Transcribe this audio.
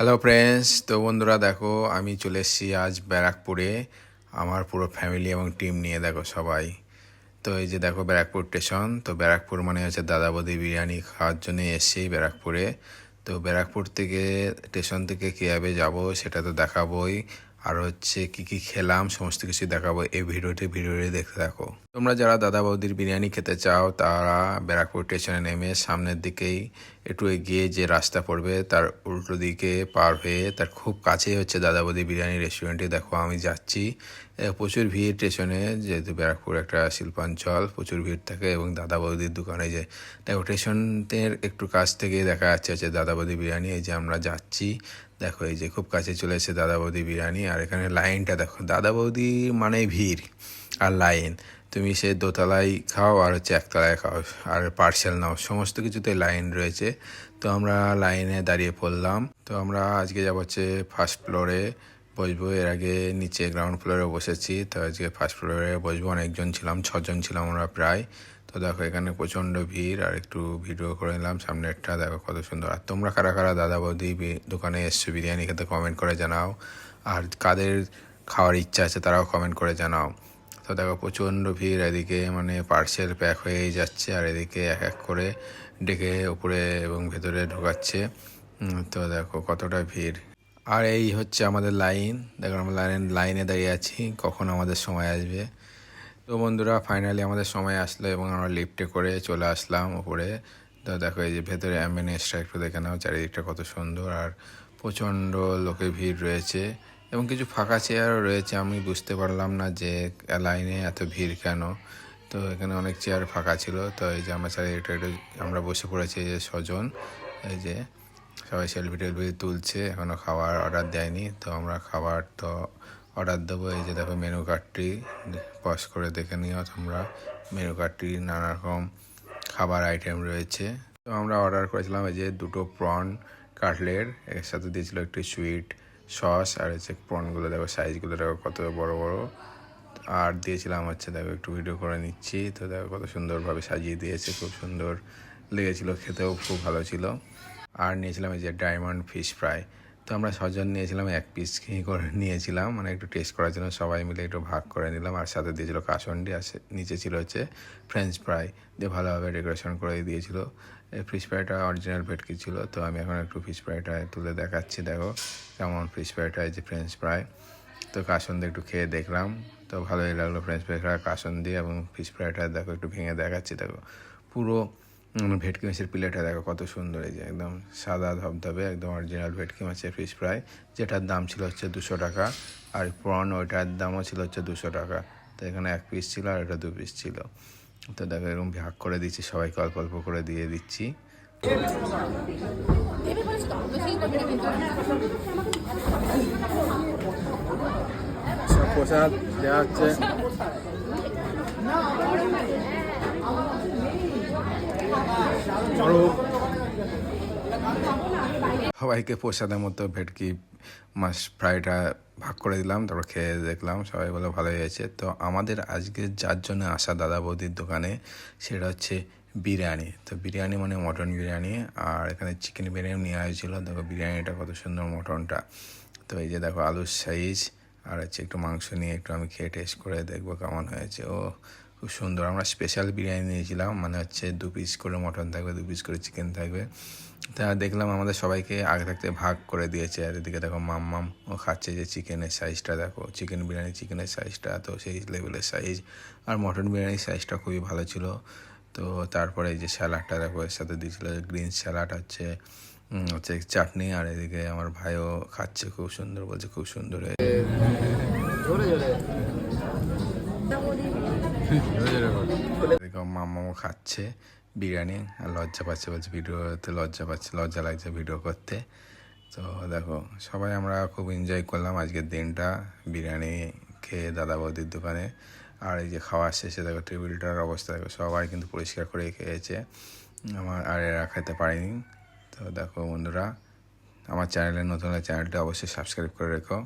Hello friends, তো বন্ধুরা দেখো আমি চলে এসেছি আজ ব্যারাকপুরে আমার পুরো ফ্যামিলি এবং টিম নিয়ে। দেখো সবাই, তো এই যে দেখো ব্যারাকপুর স্টেশন। তো ব্যারাকপুর মানে হচ্ছে দাদা বৌদি বিরিয়ানি খাওয়ার জন্য এসেছি ব্যারাকপুরে। তো ব্যারাকপুর থেকে স্টেশন থেকে কীভাবে যাব সেটা তো দেখাবোই, আর হচ্ছে কি কি খেলাম সমস্ত কিছু দেখাবো এই ভিডিওটি দেখতে থাকো। তোমরা যারা দাদা বৌদির বিরিয়ানি খেতে চাও তারা ব্যারাকপুর স্টেশনে নেমে সামনের দিকেই একটু এগিয়ে যে রাস্তা পড়বে তার উল্টো দিকে পার হয়ে তার খুব কাছেই হচ্ছে দাদা বৌদি বিরিয়ানি রেস্টুরেন্টে। দেখো আমি যাচ্ছি, প্রচুর ভিড় স্টেশনে, যেহেতু ব্যারাকপুর একটা শিল্পাঞ্চল, প্রচুর ভিড় থাকে। এবং দাদা বৌদির দোকানে যে দেখো স্টেশনের একটু কাছ থেকে দেখা যাচ্ছে হচ্ছে দাদা বৌদি বিরিয়ানি। এই যে আমরা যাচ্ছি, দেখো এই যে খুব কাছে চলে এসেছে দাদা বৌদি বিরিয়ানি। আর এখানে লাইনটা দেখো, দাদা বৌদি মানে ভিড় আর লাইন। তুমি সে দোতলায় খাও আর হচ্ছে একতলায় খাও আর পার্সেল নাও, সমস্ত কিছুতে লাইন রয়েছে। তো আমরা লাইনে দাঁড়িয়ে পড়লাম। তো আমরা আজকে যাবো হচ্ছে ফার্স্ট ফ্লোরে বসবো। এর আগে নিচে গ্রাউন্ড ফ্লোরে বসেছি, তো আজকে ফার্স্ট ফ্লোরে বসবো। অনেকজন ছিলাম, 6জন ছিলাম আমরা প্রায়। তো দেখো এখানে প্রচণ্ড ভিড়, আর একটু ভিডিও করে নিলাম সামনেরটা। দেখো কত সুন্দর। আর তোমরা কারা কারা দাদা বৌদি দোকানে এসছো বিরিয়ানি খেতে কমেন্ট করে জানাও, আর কাদের খাওয়ার ইচ্ছা আছে তারাও কমেন্ট করে জানাও। তো দেখো প্রচণ্ড ভিড়, এদিকে মানে পার্সেল প্যাক হয়েই যাচ্ছে, আর এদিকে এক এক করে ডেকে উপরে এবং ভেতরে ঢোকাচ্ছে। তো দেখো কতটা ভিড়। আর এই হচ্ছে আমাদের লাইন। দেখো আমরা লাইনে দাঁড়িয়ে আছি, কখন আমাদের সময় আসবে। তো বন্ধুরা ফাইনালি আমাদের সময় আসলো এবং আমরা লিফটে করে চলে আসলাম উপরে। তো দেখো এই যে ভেতরে অ্যাম্বিয়েন্সটা একটু দেখে নাও, চারিদিকটা কত সুন্দর। আর প্রচণ্ড লোকের ভিড় রয়েছে এবং কিছু ফাঁকা চেয়ারও রয়েছে। আমি বুঝতে পারলাম না যে লাইনে এত ভিড় কেন। তো এখানে অনেক চেয়ার ফাঁকা ছিল। তো এই যে আমরা চারিদিকটা একটু আমরা বসে পড়েছি, এই যে 6জন। এই যে সবাই সেলফি টেলফি তুলছে, এখনও খাবার অর্ডার দেয়নি। তো আমরা খাবার তো অর্ডার দেবো। এই যে দেখো মেনু কার্ডটি পজ করে দেখে নিও তোমরা। মেনু কার্ডটি নানা রকম খাবার আইটেম রয়েছে। তো আমরা অর্ডার করেছিলাম এই যে 2টো প্রন কাটলেট, এর সাথে দিয়েছিল একটু সুইট সস। আর হচ্ছে প্রনগুলো দেখো সাইজগুলো দেখো কত বড় বড়। আর দিয়েছিলাম হচ্ছে দেখো একটু ভিডিও করে নিচ্ছি। তো দেখো কত সুন্দরভাবে সাজিয়ে দিয়েছে, খুব সুন্দর লেগেছিলো, খেতেও খুব ভালো ছিল। আর নিয়েছিলাম এই যে ডায়মন্ড ফিশ ফ্রাই। তো আমরা 6জন নিয়েছিলাম, 1 পিস করে নিয়েছিলাম, মানে একটু টেস্ট করার জন্য সবাই মিলে একটু ভাগ করে নিলাম। আর সাথে দিয়েছিল কাসন্ডি, আর নিচে ছিল হচ্ছে ফ্রেঞ্চ ফ্রাই দিয়ে ভালোভাবে ডেকোরেশন করে দিয়েছিল। এই ফিশ ফ্রাইটা অরিজিনাল ভেটকি ছিল। তো আমি এখন একটু ফিশ ফ্রাইটা তুলে দেখাচ্ছি, দেখো কেমন ফিশ ফ্রাইটা, এই যে ফ্রেঞ্চ ফ্রাই। তো কাসন্দি একটু খেয়ে দেখলাম, তো ভালোই লাগলো ফ্রেঞ্চ ফ্রাই কাসন্দি। এবং ফিশ ফ্রাইটা দেখো একটু ভেঙে দেখাচ্ছি, দেখো পুরো ভেটকি মাছের প্লেটটা দেখো কত সুন্দর। এই যে একদম সাদা ধবধবে একদম অরিজিনাল ভেটকি মাছের ফিশ ফ্রাই, যেটার দাম ছিল হচ্ছে 200 টাকা। আর প্রন ওইটার দামও ছিল হচ্ছে 200 টাকা। তো এখানে 1 পিস ছিল আর এটা 2 পিস ছিল। তো দেখো এরকম ভাগ করে দিচ্ছি, সবাইকে অল্প অল্প করে দিয়ে দিচ্ছি। প্রসাদ দেওয়া হচ্ছে। সবাইকে প্রসাদের মতো ভেটকি মাছ ফ্রাইটা ভাগ করে দিলাম, তারপর খেয়ে দেখলাম, সবাই বলে ভালোই হয়েছে। তো আমাদের আজকে যার জন্য আসা দাদা বৌদির দোকানে সেটা হচ্ছে বিরিয়ানি। তো বিরিয়ানি মানে মটন বিরিয়ানি, আর এখানে চিকেন বিরিয়ানি নেওয়া হয়েছিল। দেখো বিরিয়ানিটা কত সুন্দর, মটনটা। তো এই যে দেখো আলুর সাইজ, আর হচ্ছে একটু মাংস নিয়ে একটু আমি খেয়ে টেস্ট করে দেখবো কেমন হয়েছে। ও খুব সুন্দর। আমরা স্পেশাল বিরিয়ানি নিয়েছিলাম, মানে হচ্ছে 2 পিস করে মটন থাকবে, 2 পিস করে চিকেন থাকবে। তা দেখলাম আমাদের সবাইকে আগে থাকতে ভাগ করে দিয়েছে। আর এদিকে দেখো মাম্মাম ও খাচ্ছে, যে চিকেনের সাইজটা দেখো, চিকেন বিরিয়ানি চিকেনের সাইজটা তো সেই লেভেলের সাইজ। আর মটন বিরিয়ানির সাইজটা খুবই ভালো ছিল। তো তারপরে এই যে স্যালাডটা দেখো এর সাথে দিয়েছিল, গ্রিন স্যালাড হচ্ছে হচ্ছে চাটনি। আর এদিকে আমার ভাইও খাচ্ছে, খুব সুন্দর বলছে, খুব সুন্দর হয়েছে। মামাও খাচ্ছে বিরিয়ানি, আর লজ্জা পাচ্ছে, বলছে ভিডিওতে লজ্জা পাচ্ছে, লজ্জা লাগছে ভিডিও করতে। তো দেখো সবাই আমরা খুব এনজয় করলাম আজকের দিনটা বিরিয়ানি খেয়ে দাদা বৌদির দোকানে। আর এই যে খাওয়া শেষে দেখো টেবিলটার অবস্থা দেখো, সবাই কিন্তু পরিষ্কার করে খেয়েছে, আমার আর এরা খেতে পারিনি। তো দেখো বন্ধুরা, আমার চ্যানেলে নতুন হলে চ্যানেলটা অবশ্যই সাবস্ক্রাইব করে রেখো।